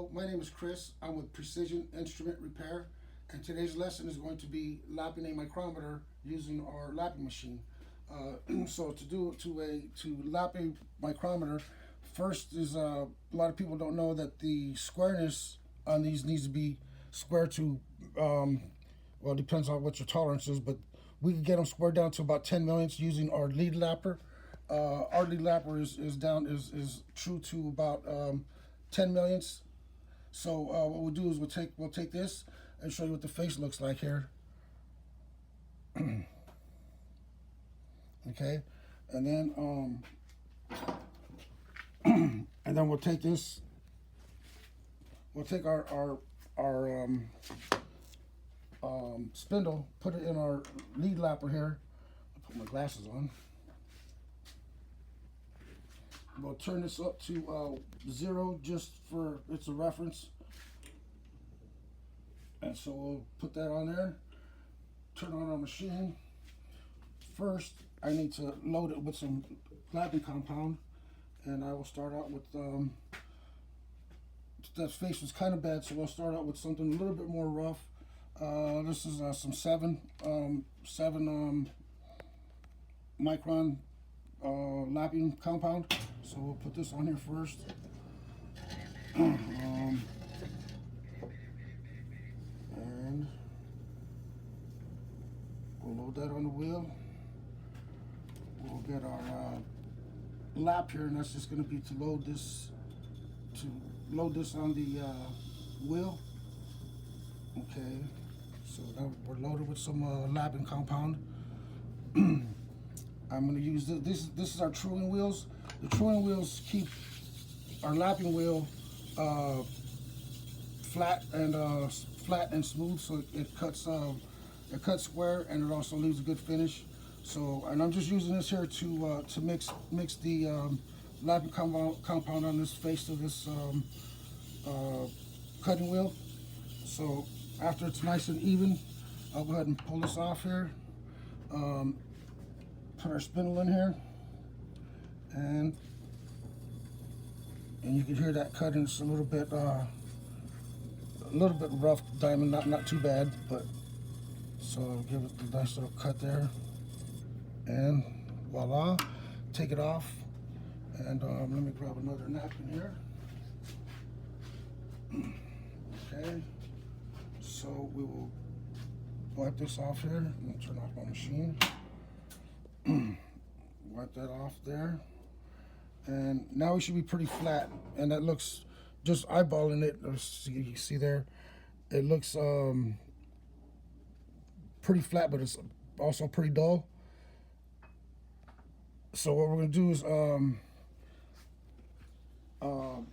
Hello, my name is Chris. I'm with Precision Instrument Repair, and today's lesson is going to be lapping a micrometer using our lapping machine. So to lap a micrometer, first is a lot of people don't know that the squareness on these needs to be square to well, it depends on what your tolerance is, but we can get them squared down to about 10 millionths using our lead lapper. Our lead lapper is true to about 10 millionths. So what we'll do is we'll take this and show you what the face looks like here. Okay, and then and then we'll take this. We'll take our spindle, put it in our lead lapper here. I'll put my glasses on. We'll turn this up to 0 just for it's a reference. And so we'll put that on there. Turn on our machine. First, I need to load it with some lapping compound, and I will start out with that face was kind of bad, so we'll start out with something a little bit more rough. This is some 7 micron lapping compound. So we'll put this on here first. And we'll load that on the wheel. We'll get our lap here, and that's just going to be to load this on the wheel. Okay, so now we're loaded with some lapping compound. I'm going to use this. This is our truing wheels. The truing wheels keep our lapping wheel flat and smooth, so it cuts square, and it also leaves a good finish. So, and I'm just using this here to mix the lapping compound on this face of this cutting wheel. So after it's nice and even, I'll go ahead and pull this off here. Put our spindle in here, and you can hear that cutting. It's a little bit rough diamond, not too bad, but so I'll give it a nice little cut there, and voila, take it off. And let me grab another napkin here. Okay, so we will wipe this off here and turn off my machine. Wipe that off there, and now we should be pretty flat, and that looks, just eyeballing it, you see there, it looks pretty flat, but it's also pretty dull. So what we're going to do is so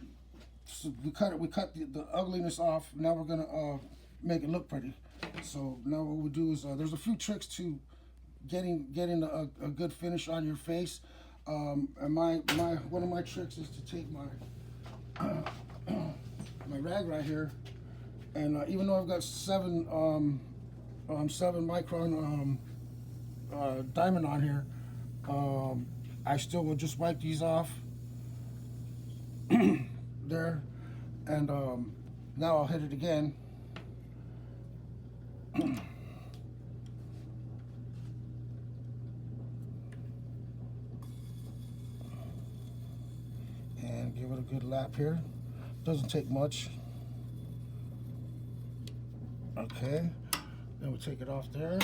we cut the ugliness off. Now we're going to make it look pretty. So now what we do is there's a few tricks to getting a good finish on your face, and one of my tricks is to take my my rag right here, and even though I've got 7 micron diamond on here, I still will just wipe these off there, and now I'll hit it again. And give it a good lap here. Doesn't take much. Okay, then we'll take it off there.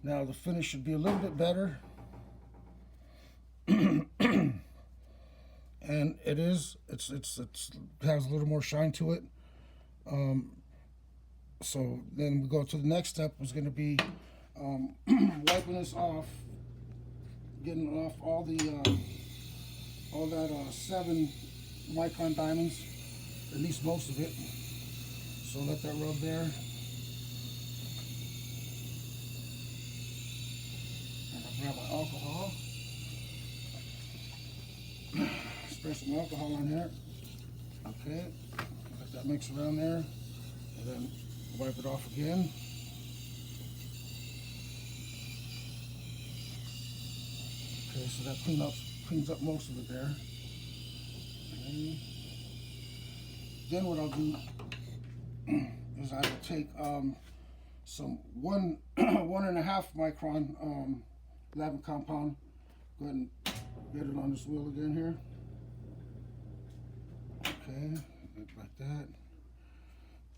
Now the finish should be a little bit better. And it is, it has a little more shine to it. So then we go to the next step, was going to be wiping this off, getting off all that 7 micron diamonds, at least most of it. So let that rub there. And I'll grab my alcohol. Spray some alcohol on here. Okay, let that mix around there, and then wipe it off again. Okay, so that cleans up most of it there. Okay. then what I'll do is I will take some 1.5 micron lapping compound. Go ahead and get it on this wheel again here. Okay, like that.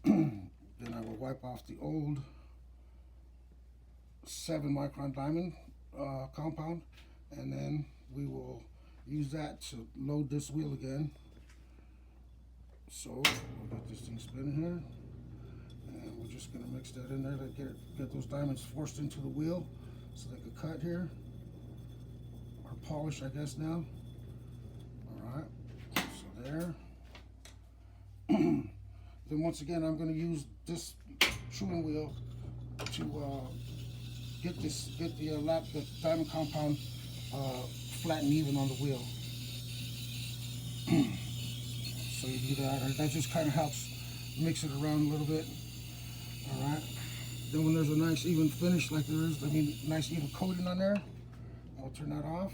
Then I will wipe off the old 7 micron diamond compound, and then we will use that to load this wheel again. So we'll get this thing spinning here, and we're just gonna mix that in there to get those diamonds forced into the wheel so they can cut here, or polish, I guess now. All right, so there. Then once again, I'm going to use this chewing wheel to get the diamond compound flat and even on the wheel. So you do that. That just kind of helps mix it around a little bit. All right. Then when there's a nice even finish like there is, nice even coating on there, I'll turn that off.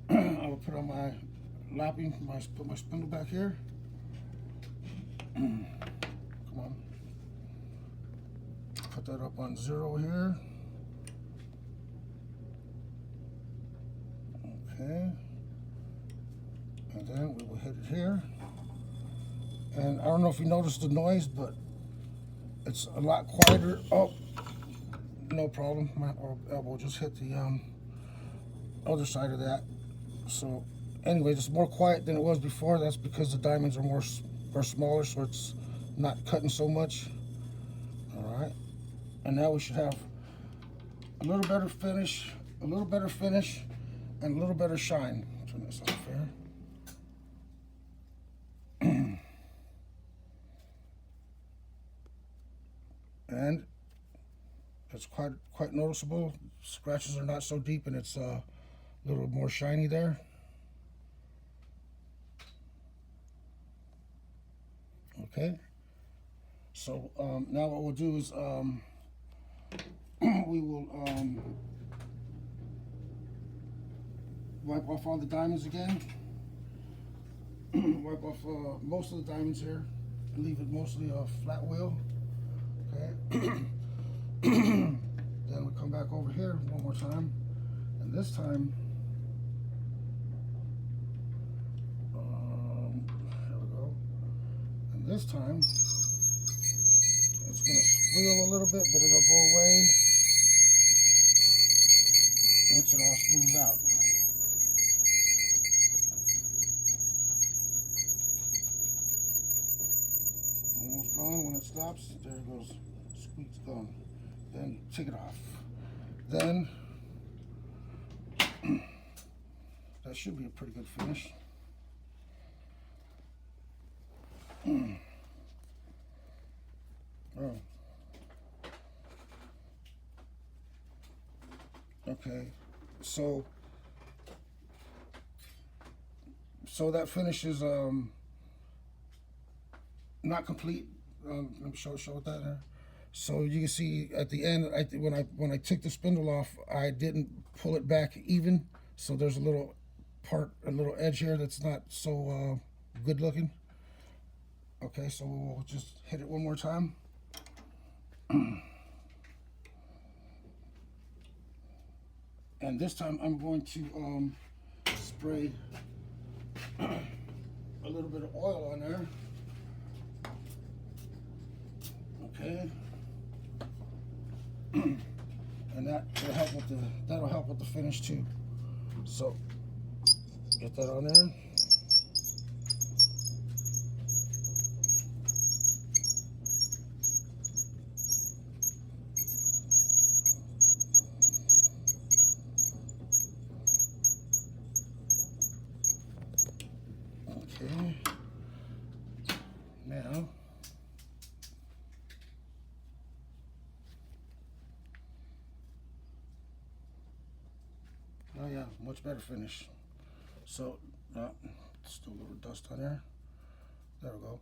I will put on my lapping, put my spindle back here. Come on. Put that up on 0 here. Okay. And then we will hit it here. And I don't know if you noticed the noise, but it's a lot quieter. Oh, no problem. My elbow just hit the other side of that. So anyway, it's more quiet than it was before. That's because the diamonds are smaller, so it's not cutting so much. All right, and now we should have a little better finish, and a little better shine. Turn this off here. And it's quite noticeable. Scratches are not so deep, and it's a little more shiny there. Okay, so now what we'll do is we will wipe off all the diamonds again. Wipe off most of the diamonds here and leave it mostly a flat wheel. Okay. Then we come back over here one more time, and this time this time it's going to squeal a little bit, but it'll go away once it all smooths out. Almost gone. When it stops, there it goes. Squeak's gone. Then take it off. Then that should be a pretty good finish. Oh. Okay, so that finish is not complete. Let me show it that here. So you can see at the end, when I took the spindle off, I didn't pull it back even. So there's a little edge here that's not so good looking. Okay, so we'll just hit it one more time. And this time I'm going to spray a little bit of oil on there. Okay. And that'll help with the finish too. So get that on there. Okay. Now oh yeah, much better finish. So still a little dust on there. There we go.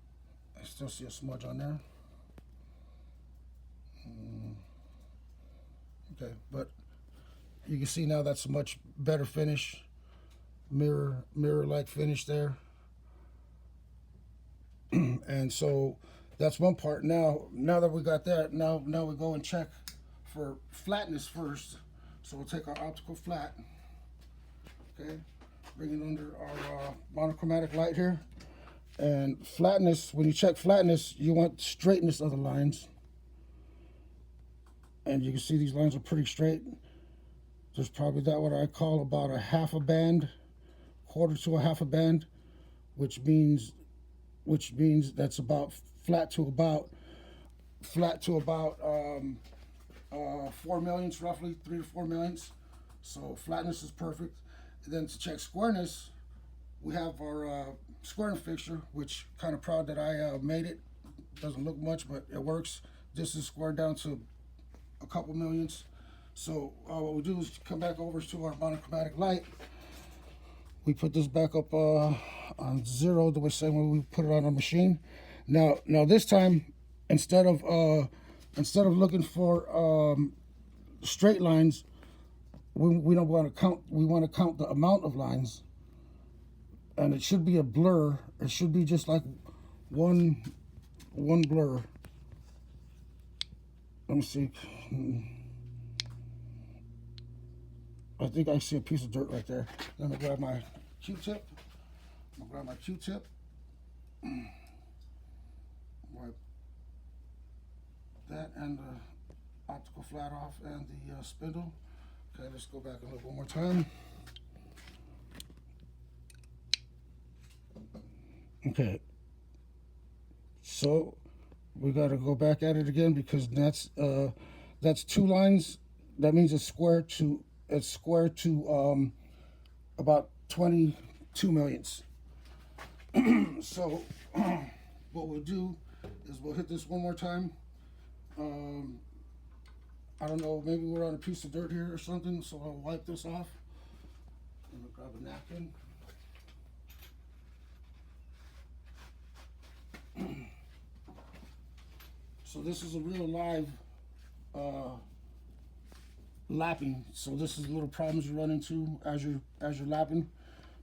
I still see a smudge on there. Okay, but you can see now that's a much better finish. Mirror-like finish there. And so that's one part. Now that we got that, now we go and check for flatness first. So we'll take our optical flat, okay, bring it under our monochromatic light here. And flatness, when you check flatness, you want straightness of the lines. And you can see these lines are pretty straight. There's probably that what I call about a half a band, quarter to a half a band, which means that's about flat to about 4 millionths, roughly 3 to 4 millionths. So flatness is perfect. And then to check squareness, we have our squaring fixture, which kind of proud that I made it. Doesn't look much, but it works. This is squared down to a couple millionths. So what we do is come back over to our monochromatic light. We put this back up on 0 the same way we put it on our machine. Now this time, instead of looking for straight lines, we don't want to count. We want to count the amount of lines, and it should be a blur. It should be just like one blur. Let me see. I think I see a piece of dirt right there. Let me grab my Q-tip. I'm gonna grab my Q-tip. Wipe that and the optical flat off and the spindle. Okay, let's go back and look one more time. Okay, so we got to go back at it again because that's 2 lines. That means it's square to about 22 millionths. So what we'll do is we'll hit this one more time. I don't know, maybe we're on a piece of dirt here or something, so I'll wipe this off. I'm gonna grab a napkin. So this is a real live lapping. So this is little problems you run into as you're lapping.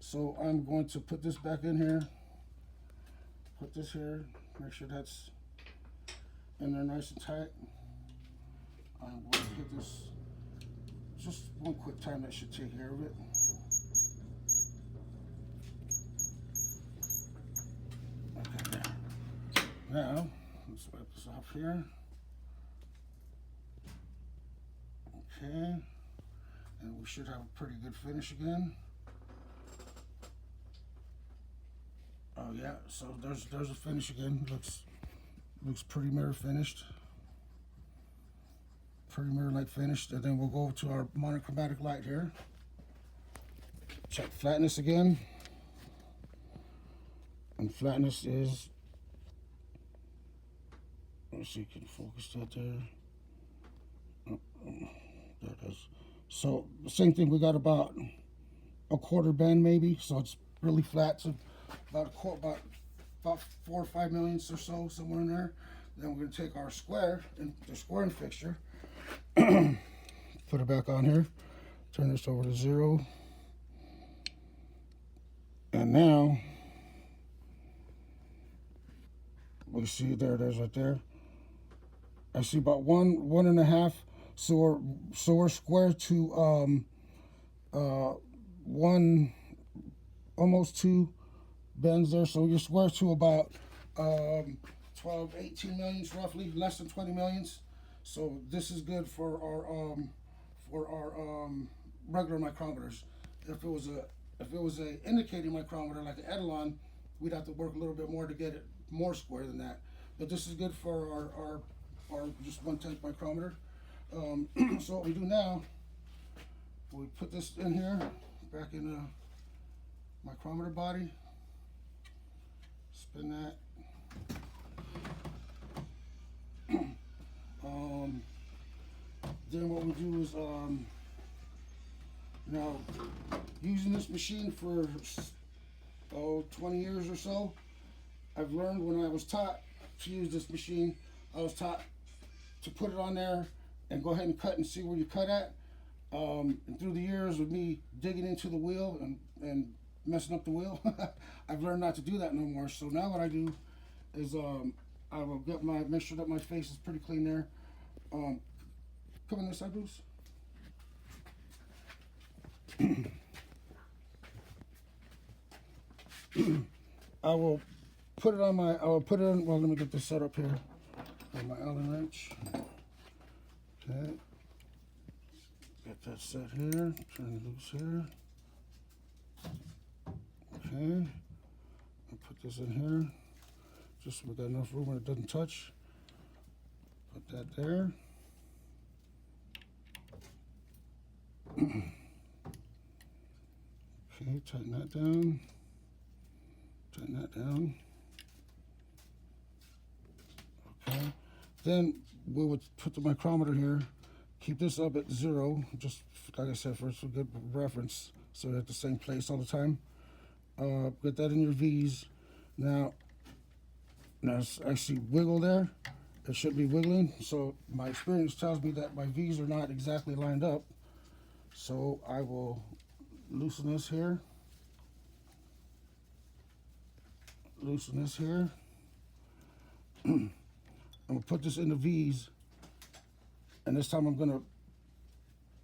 So I'm going to put this back in here. Put this here. Make sure that's in there nice and tight. I'm going to hit this just one quick time. That should take care of it. Okay, now let's wipe this off here. Okay, and we should have a pretty good finish again. Oh yeah, so there's a finish again. Looks pretty mirror finished. Pretty mirror-like finished. And then we'll go to our monochromatic light here. Check flatness again. And flatness is, let's see if you can focus that there. There it is. So the same thing, we got about a quarter bend maybe, so it's really flat. So about 4 or 5 millionths or so, somewhere in there. Then we're going to take our square and the squaring fixture, put it back on here, turn this over to 0, and now we see there it is right there. I see about 1.5. So we're square to 1, almost 2 bends there. So you're square to about 12, 18 millionths roughly, less than 20 millionths. So this is good for our regular micrometers. If it was a indicating micrometer like an Etalon, we'd have to work a little bit more to get it more square than that. But this is good for our just 1/10 micrometer. So what we do now, we put this in here, back in the micrometer body, spin that. Then what we do is, now, using this machine for 20 years or so, I've learned when I was taught to use this machine, I was taught to put it on there and go ahead and cut and see where you cut at. And through the years of me digging into the wheel and messing up the wheel, I've learned not to do that no more. So now what I do is I will make sure that my face is pretty clean there. Come on this side, Bruce. I will put it on my. I will put it on. Well, let me get this set up here. On my Allen wrench. Okay. Get that set here. Turn it loose here. Okay. I'll put this in here. Just so we got enough room where it doesn't touch. Put that there. Okay, tighten that down. Tighten that down. Okay. Then we would put the micrometer here. Keep this up at 0, just like I said, for a good reference, so you're at the same place all the time. Get that in your V's. Now I see wiggle there. It should be wiggling. So my experience tells me that my V's are not exactly lined up. So I will loosen this here. Loosen this here. I'm gonna put this in the V's, and this time I'm gonna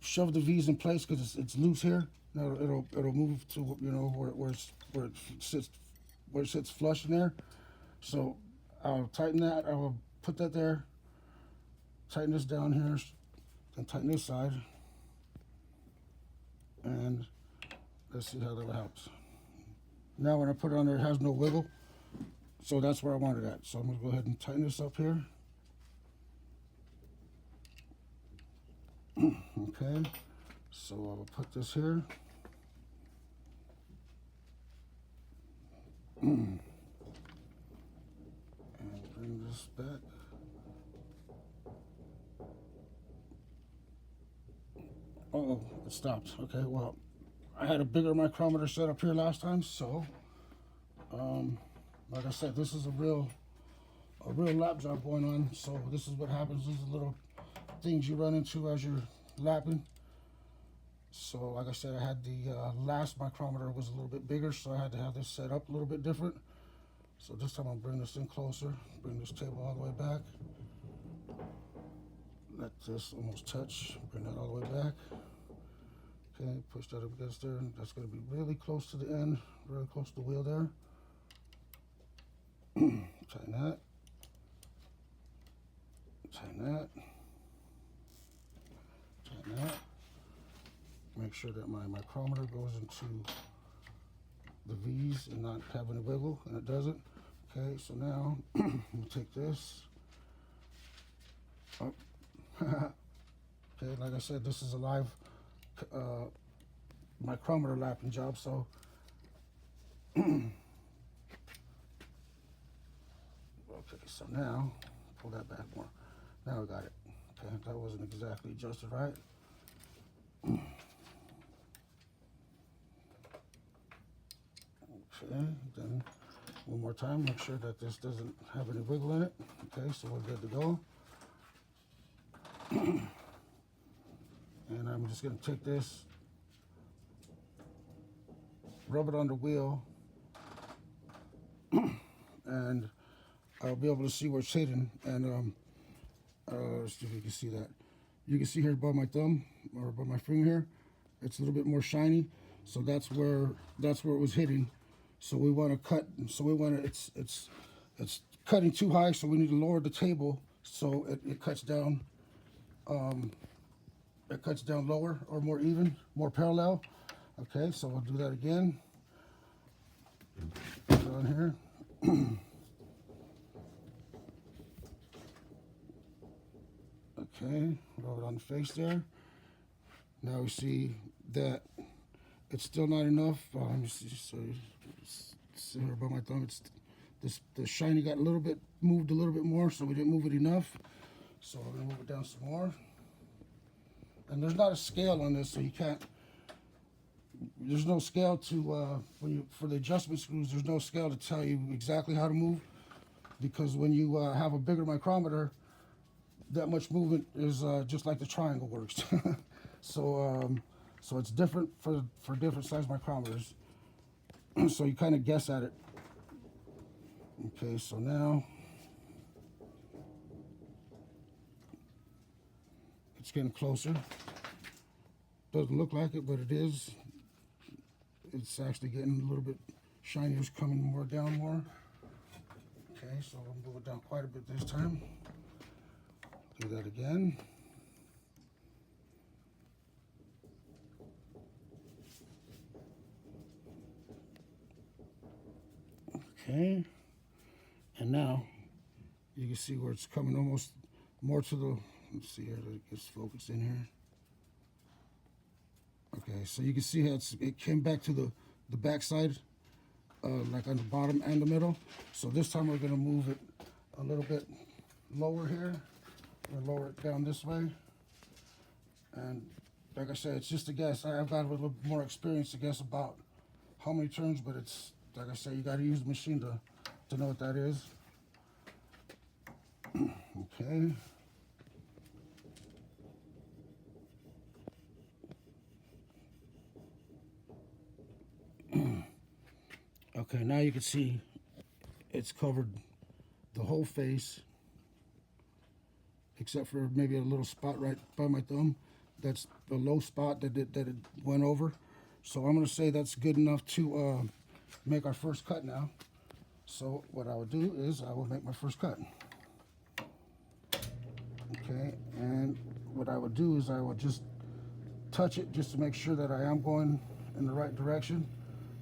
shove the V's in place because it's loose here. Now it'll move to where it sits flush in there. So I'll tighten that. I will put that there. Tighten this down here, and tighten this side. And let's see how that helps. Now when I put it on there, it has no wiggle. So that's where I want it at. So I'm going to go ahead and tighten this up here. Okay, so I will put this here. And bring this back. Uh-oh, it stopped. Okay, well, I had a bigger micrometer set up here last time, so like I said, this is a real lap job going on. So this is what happens. These are little things you run into as you're lapping. So like I said, I had the last micrometer was a little bit bigger, so I had to have this set up a little bit different. So this time I'll bring this in closer, bring this table all the way back. Let this almost touch, bring that all the way back. Okay, push that up against there. That's going to be really close to the end, really close to the wheel there. Tighten that. Tighten that. Tighten that. Make sure that my micrometer goes into the V's and not having a wiggle, and it doesn't. Okay, so now we'll take this. Oh. Okay, like I said, this is a live micrometer lapping job, so okay, so now pull that back more. Now we got it. Okay, that wasn't exactly adjusted right. Okay, then one more time, make sure that this doesn't have any wiggle in it. Okay, so we're good to go. And I'm just going to take this, rub it on the wheel, and I'll be able to see where it's hitting. And let's see if you can see that. You can see here above my thumb or above my finger here, it's a little bit more shiny. So that's where it was hitting. So we want to cut. So we want to. It's cutting too high. So we need to lower the table so it cuts down. It cuts down lower or more even, more parallel. Okay, so we'll do that again. Put it on here. Okay, rub it on the face there. Now we see that it's still not enough. Let me see. So see here above my thumb, the shiny got moved a little bit more, so we didn't move it enough. So we're gonna move it down some more. And there's not a scale on this, so you can't. There's no scale to for the adjustment screws. There's no scale to tell you exactly how to move, because when you have a bigger micrometer, that much movement is just like the triangle works. So it's different for different size micrometers. So you kind of guess at it. Okay, so now it's getting closer. Doesn't look like it, but it is. It's actually getting a little bit shinier. It's coming more down more. Okay, so we'll move it down quite a bit this time. Do that again. Okay, and now you can see where it's coming almost more to the, let's see here, it gets focused in here. Okay, so you can see how it came back to the back side, like on the bottom and the middle. So this time we're gonna move it a little bit lower here, and lower it down this way. And like I said, it's just a guess. I've got a little more experience to guess about how many turns, but it's, like I said, you gotta use the machine to know what that is. Okay. Okay, now you can see it's covered the whole face, except for maybe a little spot right by my thumb. That's the low spot that it went over. So I'm gonna say that's good enough to make our first cut now. So what I would do is I will make my first cut. Okay, and what I would do is I would just touch it just to make sure that I am going in the right direction.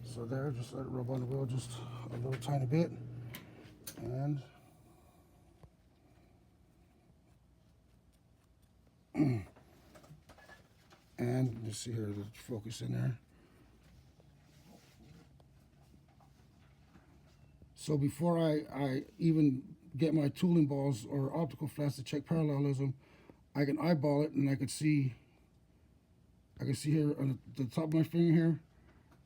So there, just let it rub on the wheel just a little tiny bit. And and you see here, let's focus in there. So before I even get my tooling balls or optical flats to check parallelism, I can eyeball it and I can see here on the top of my finger here,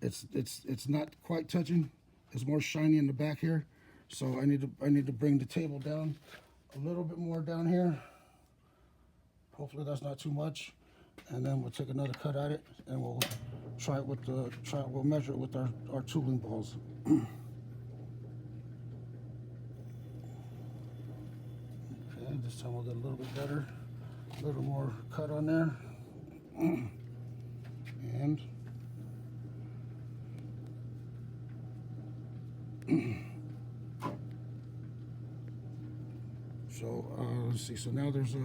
it's not quite touching. It's more shiny in the back here. So I need to bring the table down a little bit more down here. Hopefully that's not too much. And then we'll take another cut at it and we'll try it with we'll measure it with our tooling balls. Okay, this time we'll get a little bit better, a little more cut on there. And so let's see, so now there's a,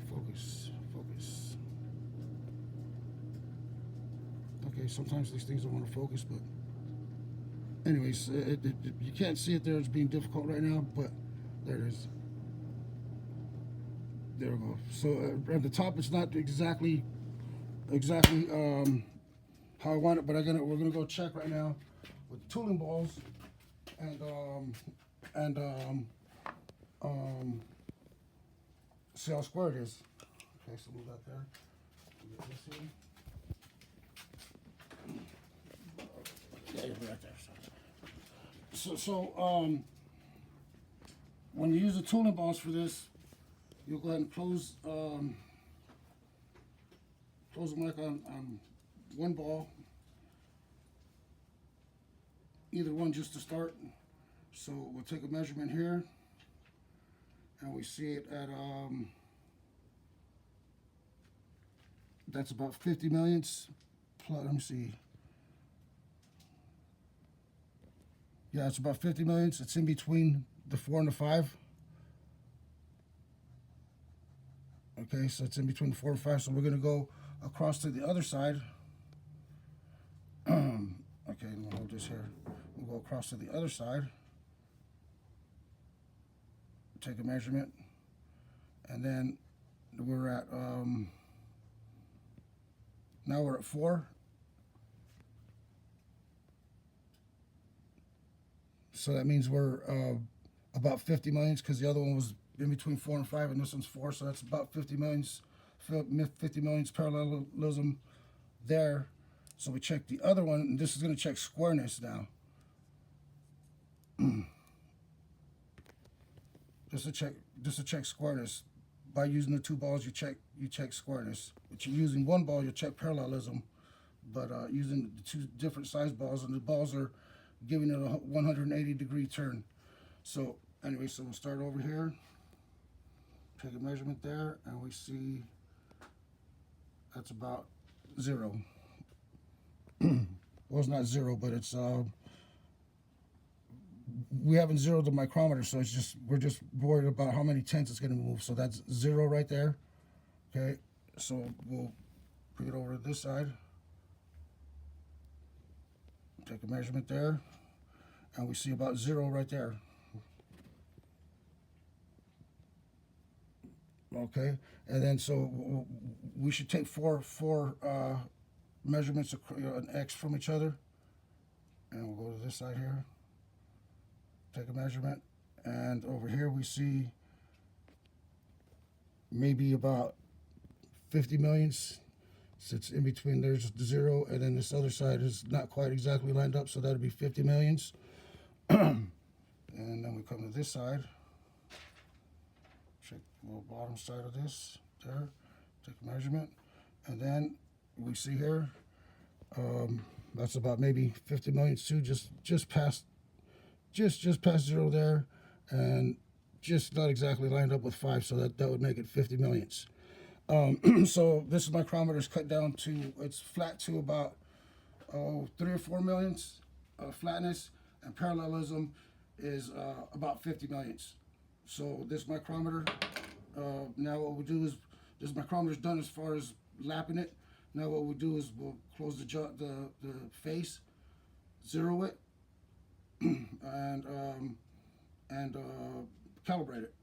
focus. Okay, sometimes these things don't want to focus, but anyways, you can't see it there. It's being difficult right now, but there it is. There we go. So at the top, it's not exactly how I want it, but we're gonna go check right now with tooling balls and see how square it is. Okay, so move that there. Get this here. Yeah, you're right there. So when you use the tooling balls for this, you'll go ahead and close the mic on one ball, either one just to start. So we'll take a measurement here, and we see it at that's about 50 millionths. Let me see. Yeah, it's about 50 millionths. It's in between the 4 and the 5. Okay, so it's in between the 4 and 5. So we're gonna go across to the other side. Okay, we'll hold this here. We'll go across to the other side. Take a measurement, and then we're at now we're at 4. So that means we're about 50 millionths, because the other one was in between 4 and 5, and this one's 4. So that's about 50 millionths parallelism there. So we check the other one, and this is going to check squareness now. Just to check squareness. By using the two balls, you check squareness. But you're using one ball, you check parallelism. but using the two different size balls, and the balls are giving it a 180-degree turn. So anyway, so we'll start over here, take a measurement there, and we see that's about 0. Well, it's not 0, but it's we haven't zeroed the micrometer, so it's just we're just worried about how many tenths it's going to move. So that's 0 right there. Okay, so we'll bring it over to this side, take a measurement there, and we see about 0 right there. Okay, and then so we should take four measurements, an X from each other, and we'll go to this side here, take a measurement, and over here we see maybe about 50 millionths. So it's in between. There's the 0, and then this other side is not quite exactly lined up, so that'll be 50 millionths. And then we come to this side, check the little bottom side of this there, take a measurement, and then we see here that's about maybe 50 millionths too, just past 0 there, and just not exactly lined up with 5, so that would make it 50 millionths. So this micrometer is cut down to, it's flat to about 3 or 4 millionths flatness, and parallelism is about 50 millionths. So this micrometer, now what we do is, this micrometer is done as far as lapping it. Now what we'll do is we'll close the face, 0 it, and calibrate it.